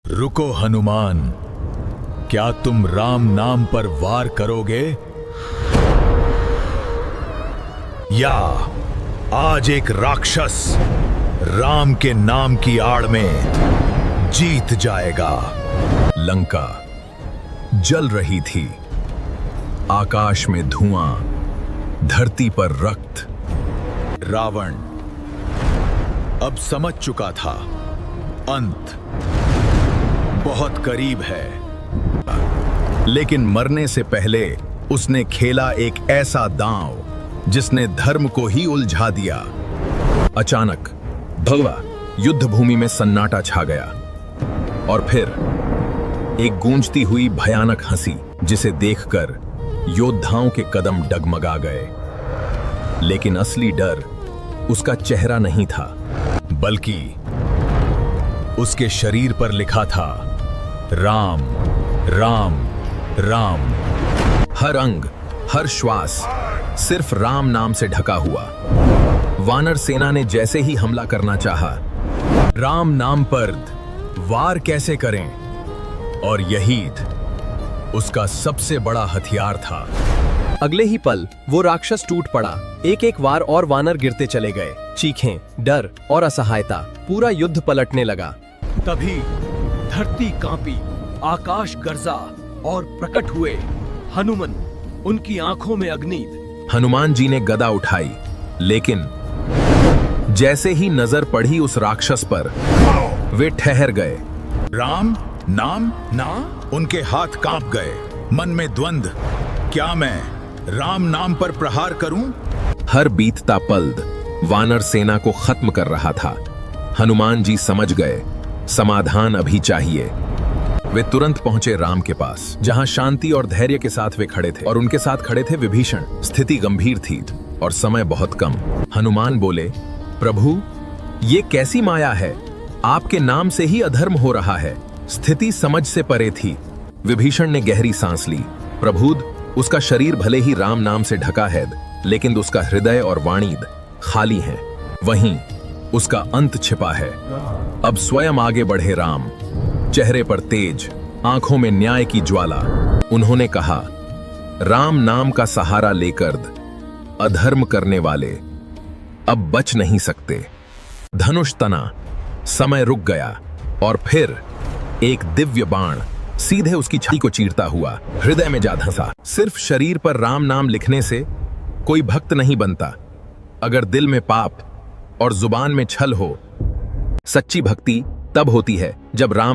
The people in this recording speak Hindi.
रुको हनुमान, क्या तुम राम नाम पर वार करोगे या आज एक राक्षस राम के नाम की आड़ में जीत जाएगा। लंका जल रही थी, आकाश में धुआं, धरती पर रक्त। रावण अब समझ चुका था, अंत बहुत करीब है। लेकिन मरने से पहले उसने खेला एक ऐसा दांव जिसने धर्म को ही उलझा दिया। अचानक भगवा युद्ध भूमि में सन्नाटा छा गया और फिर एक गूंजती हुई भयानक हंसी, जिसे देखकर योद्धाओं के कदम डगमगा गए। लेकिन असली डर उसका चेहरा नहीं था, बल्कि उसके शरीर पर लिखा था राम राम राम। हर अंग, हर श्वास सिर्फ राम नाम से ढका हुआ। वानर सेना ने जैसे ही हमला करना चाहा, राम नाम पर वार कैसे करें, और यही उसका सबसे बड़ा हथियार था। अगले ही पल वो राक्षस टूट पड़ा। एक एक वार और वानर गिरते चले गए। चीखें, डर और असहायता, पूरा युद्ध पलटने लगा। तभी धरती कांपी, आकाश गरजा और प्रकट हुए हनुमान, उनकी आंखों में अग्नि। हनुमान जी ने गदा उठाई, लेकिन जैसे ही नजर पड़ी उस राक्षस पर, वे ठहर गए। राम नाम ना, उनके हाथ कांप गए। मन में द्वंद, क्या मैं राम नाम पर प्रहार करूं? हर बीतता पल वानर सेना को खत्म कर रहा था। हनुमान जी समझ गए, समाधान अभी चाहिए। वे तुरंत पहुंचे राम के पास, जहां शांति और धैर्य के साथ वे खड़े थे, और उनके साथ खड़े थे विभीषण। स्थिति गंभीर थी और समय बहुत कम। हनुमान बोले, प्रभु, ये कैसी माया है? आपके नाम से ही अधर्म हो रहा है। स्थिति समझ से परे थी। विभीषण ने गहरी सांस ली। प्रभुद, उसका शरीर भले ही राम नाम से ढका है, लेकिन उसका हृदय और वाणी खाली है। वहीं उसका अंत छिपा है। अब स्वयं आगे बढ़े राम, चेहरे पर तेज, आंखों में न्याय की ज्वाला। उन्होंने कहा, राम नाम का सहारा लेकर अधर्म करने वाले अब बच नहीं सकते। धनुष तना, समय रुक गया, और फिर एक दिव्य बाण सीधे उसकी छाती को चीरता हुआ हृदय में जा धंसा। सिर्फ शरीर पर राम नाम लिखने से कोई भक्त नहीं बनता। अगर दिल में पाप और जुबान में छल हो, सच्ची भक्ति तब होती है जब राम